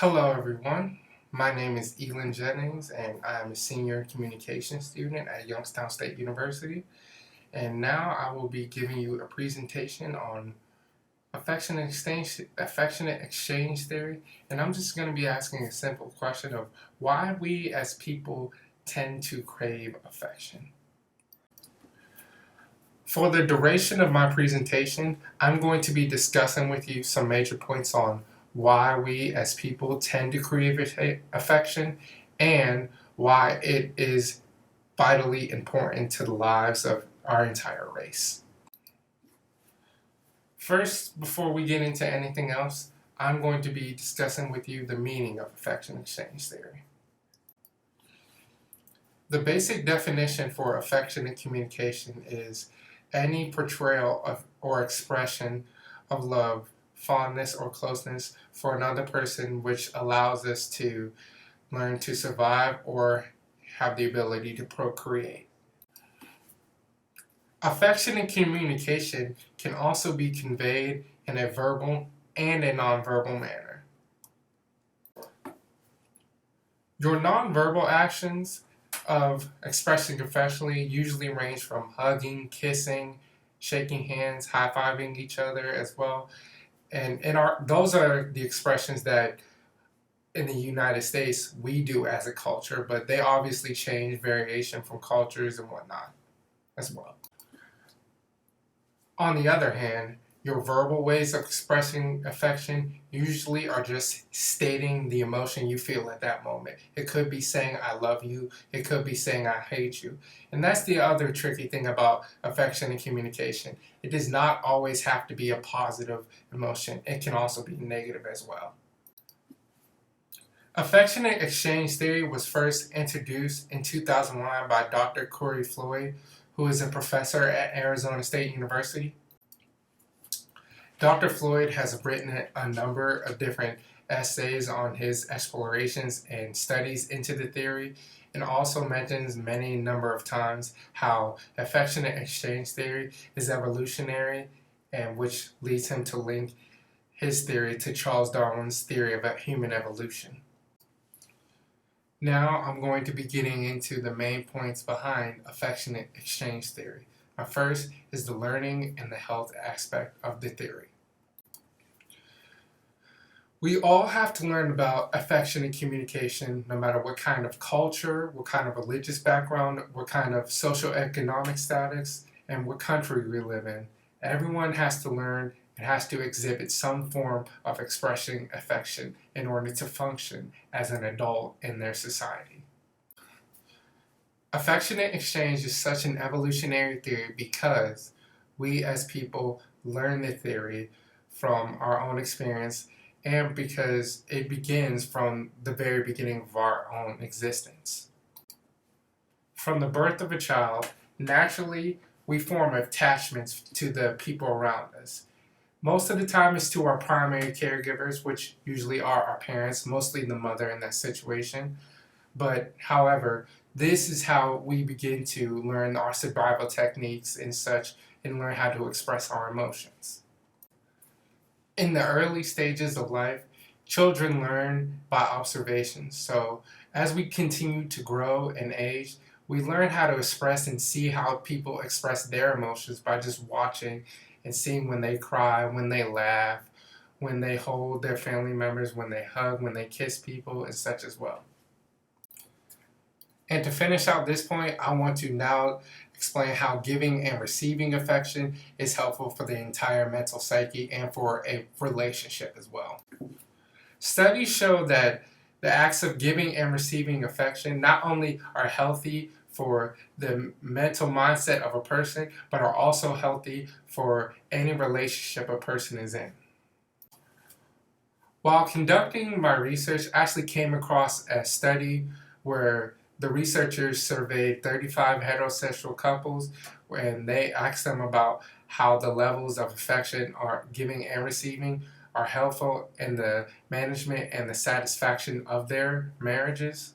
Hello, everyone. My name is Elin Jennings, and I am a senior communication student at Youngstown State University. And now I will be giving you a presentation on affectionate exchange theory. And I'm just going to be asking a simple question of why we as people tend to crave affection. For the duration of my presentation, I'm going to be discussing with you some major points on why we as people tend to crave affection and why it is vitally important to the lives of our entire race. First, before we get into anything else, I'm going to be discussing with you the meaning of affection exchange theory. The basic definition for affectionate communication is any portrayal of or expression of love, fondness, or closeness for another person which allows us to learn to survive or have the ability to procreate. Affectionate communication can also be conveyed in a verbal and a nonverbal manner. Your nonverbal actions of expressing affectionately usually range from hugging, kissing, shaking hands, high-fiving each other as well. And those are the expressions that in the United States we do as a culture, but they obviously change variation from cultures and whatnot as well. On the other hand, your verbal ways of expressing affection usually are just stating the emotion you feel at that moment. It could be saying I love you, it could be saying I hate you. And that's the other tricky thing about affection and communication. It does not always have to be a positive emotion. It can also be negative as well. Affectionate exchange theory was first introduced in 2001 by Dr. Corey Floyd, who is a professor at Arizona State University. Dr. Floyd has written a number of different essays on his explorations and studies into the theory, and also mentions many number of times how affectionate exchange theory is evolutionary, and which leads him to link his theory to Charles Darwin's theory of human evolution. Now I'm going to be getting into the main points behind affectionate exchange theory. My first is the learning and the health aspect of the theory. We all have to learn about affectionate communication no matter what kind of culture, what kind of religious background, what kind of socioeconomic status, and what country we live in. Everyone has to learn and has to exhibit some form of expressing affection in order to function as an adult in their society. Affectionate exchange is such an evolutionary theory because we as people learn the theory from our own experience and because it begins from the very beginning of our own existence. From the birth of a child, naturally we form attachments to the people around us. Most of the time it's to our primary caregivers, which usually are our parents, mostly the mother in that situation. But however, this is how we begin to learn our survival techniques and such, and learn how to express our emotions. In the early stages of life, children learn by observation. So as we continue to grow and age, we learn how to express and see how people express their emotions by just watching and seeing when they cry, when they laugh, when they hold their family members, when they hug, when they kiss people, and such as well. And to finish out this point, I want to now explain how giving and receiving affection is helpful for the entire mental psyche and for a relationship as well. Studies show that the acts of giving and receiving affection not only are healthy for the mental mindset of a person, but are also healthy for any relationship a person is in. While conducting my research, I actually came across a study where the researchers surveyed 35 heterosexual couples and they asked them about how the levels of affection are giving and receiving are helpful in the management and the satisfaction of their marriages.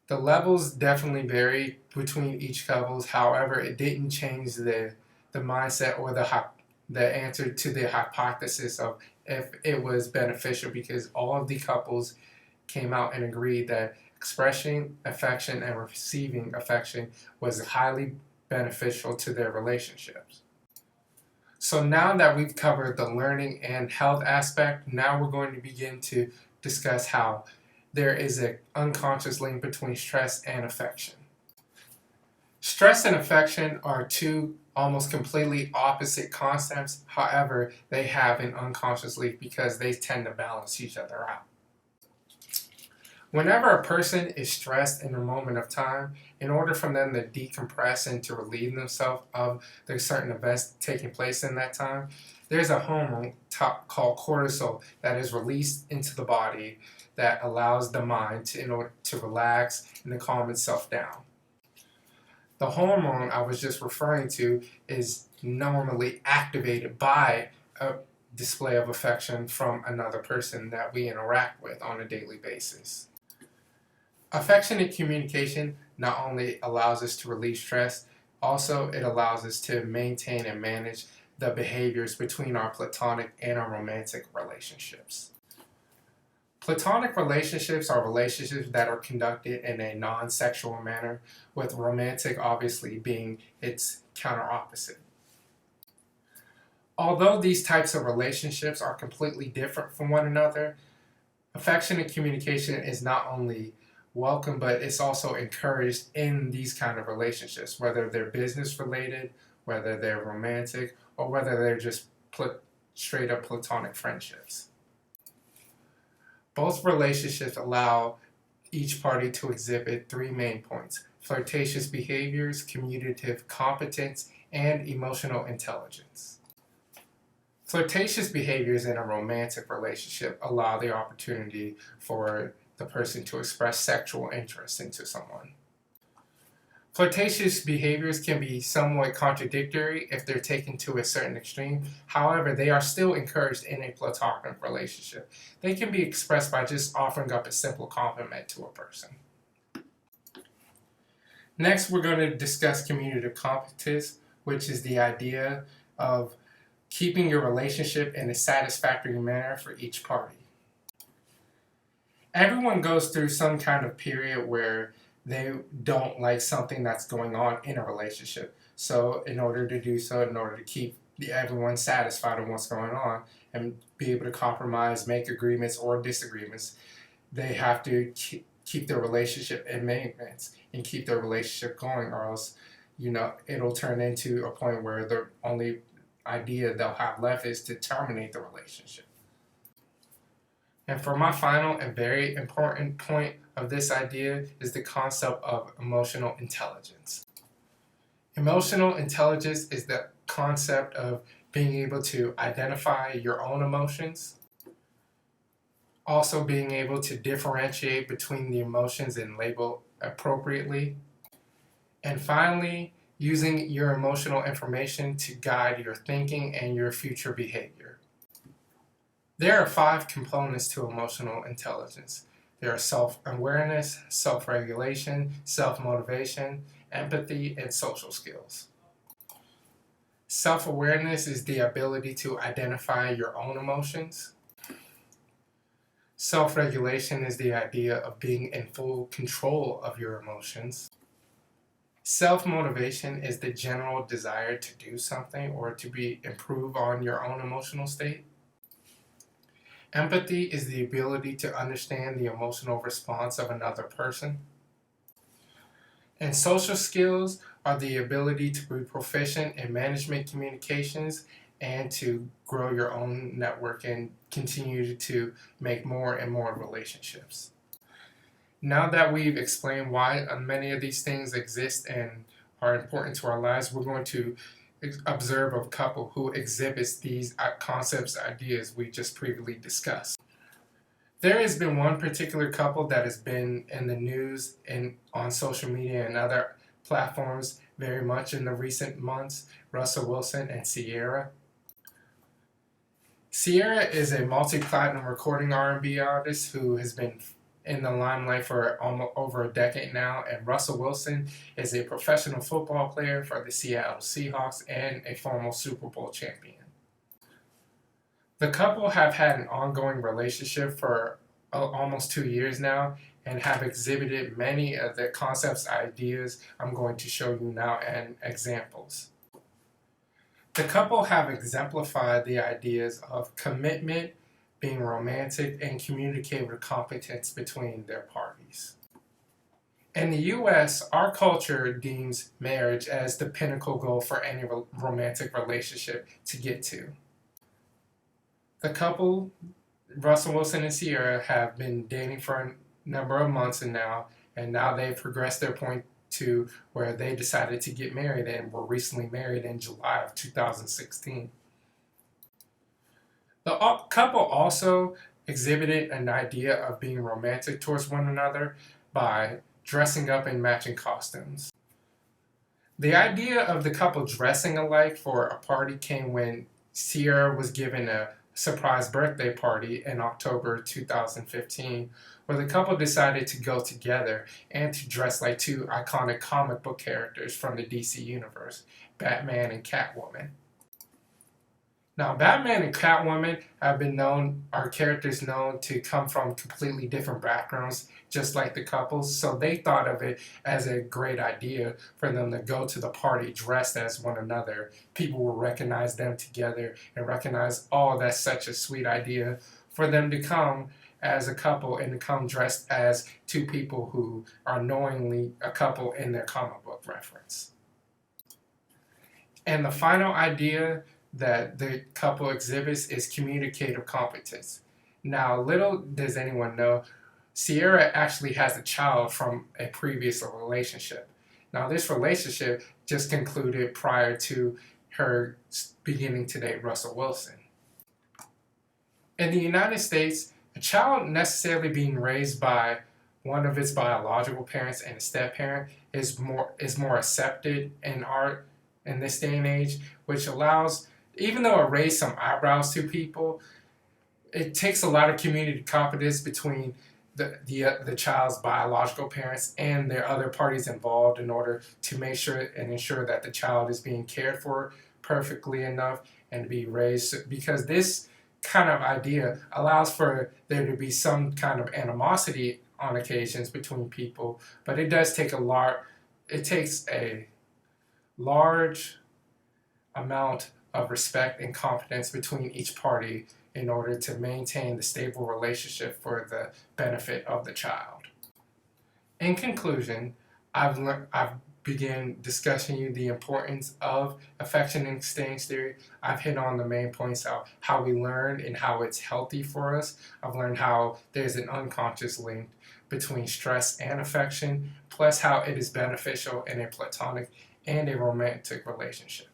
The levels definitely vary between each couples. However, it didn't change the mindset or the answer to the hypothesis of if it was beneficial, because all of the couples came out and agreed that expressing affection and receiving affection was highly beneficial to their relationships. So now that we've covered the learning and health aspect, now we're going to begin to discuss how there is an unconscious link between stress and affection. Stress and affection are two almost completely opposite concepts. However, they have an unconscious link because they tend to balance each other out. Whenever a person is stressed in a moment of time, in order for them to decompress and to relieve themselves of the certain events taking place in that time, there's a hormone called cortisol that is released into the body that allows the mind in order to relax and to calm itself down. The hormone I was just referring to is normally activated by a display of affection from another person that we interact with on a daily basis. Affectionate communication not only allows us to relieve stress, also it allows us to maintain and manage the behaviors between our platonic and our romantic relationships. Platonic relationships are relationships that are conducted in a non-sexual manner, with romantic obviously being its counter-opposite. Although these types of relationships are completely different from one another, affectionate communication is not only welcome, but it's also encouraged in these kind of relationships, whether they're business related, whether they're romantic, or whether they're just straight up platonic friendships. Both relationships allow each party to exhibit three main points: flirtatious behaviors, communicative competence, and emotional intelligence. Flirtatious behaviors in a romantic relationship allow the opportunity for the person to express sexual interest into someone. Flirtatious behaviors can be somewhat contradictory if they're taken to a certain extreme. However, they are still encouraged in a platonic relationship. They can be expressed by just offering up a simple compliment to a person. Next, we're going to discuss communicative competence, which is the idea of keeping your relationship in a satisfactory manner for each party. Everyone goes through some kind of period where they don't like something that's going on in a relationship. So in order to do so, in order to keep everyone satisfied with what's going on and be able to compromise, make agreements or disagreements, they have to keep their relationship in maintenance and keep their relationship going, or else, it'll turn into a point where the only idea they'll have left is to terminate the relationship. And for my final and very important point of this idea is the concept of emotional intelligence. Emotional intelligence is the concept of being able to identify your own emotions, also being able to differentiate between the emotions and label appropriately, and finally, using your emotional information to guide your thinking and your future behavior. There are 5 components to emotional intelligence. There are self-awareness, self-regulation, self-motivation, empathy, and social skills. Self-awareness is the ability to identify your own emotions. Self-regulation is the idea of being in full control of your emotions. Self-motivation is the general desire to do something or to improve on your own emotional state. Empathy is the ability to understand the emotional response of another person. And social skills are the ability to be proficient in management communications and to grow your own network and continue to make more and more relationships. Now that we've explained why many of these things exist and are important to our lives, we're going to observe a couple who exhibits these concepts, ideas we just previously discussed. There has been one particular couple that has been in the news and on social media and other platforms very much in the recent months: Russell Wilson and Ciara. Ciara is a multi-platinum recording R&B artist who has been in the limelight for almost over a decade now, and Russell Wilson is a professional football player for the Seattle Seahawks and a former Super Bowl champion. The couple have had an ongoing relationship for almost 2 years now and have exhibited many of the concepts, ideas I'm going to show you now, and examples. The couple have exemplified the ideas of commitment, being romantic, and communicative competence between their parties. In the US, our culture deems marriage as the pinnacle goal for any romantic relationship to get to. The couple, Russell Wilson and Ciara, have been dating for a number of months and now they've progressed their point to where they decided to get married and were recently married in July of 2016. The couple also exhibited an idea of being romantic towards one another by dressing up in matching costumes. The idea of the couple dressing alike for a party came when Ciara was given a surprise birthday party in October 2015, where the couple decided to go together and to dress like two iconic comic book characters from the DC universe, Batman and Catwoman. Now, Batman and Catwoman are characters known to come from completely different backgrounds, just like the couples, so they thought of it as a great idea for them to go to the party dressed as one another. People will recognize them together and recognize, oh, that's such a sweet idea for them to come as a couple and to come dressed as two people who are knowingly a couple in their comic book reference. And the final idea that the couple exhibits is communicative competence. Now, little does anyone know, Ciara actually has a child from a previous relationship. Now, this relationship just concluded prior to her beginning to date Russell Wilson. In the United States, a child necessarily being raised by one of its biological parents and a step-parent is more accepted in this day and age, which allows, even though it raised some eyebrows to people, it takes a lot of community competence between the child's biological parents and their other parties involved in order to make sure and ensure that the child is being cared for perfectly enough and to be raised, because this kind of idea allows for there to be some kind of animosity on occasions between people, but it takes a large amount of respect and confidence between each party in order to maintain the stable relationship for the benefit of the child. In conclusion, I've began discussing you the importance of affection and exchange theory. I've hit on the main points of how we learn and how it's healthy for us. I've learned how there's an unconscious link between stress and affection, plus how it is beneficial in a platonic and a romantic relationship.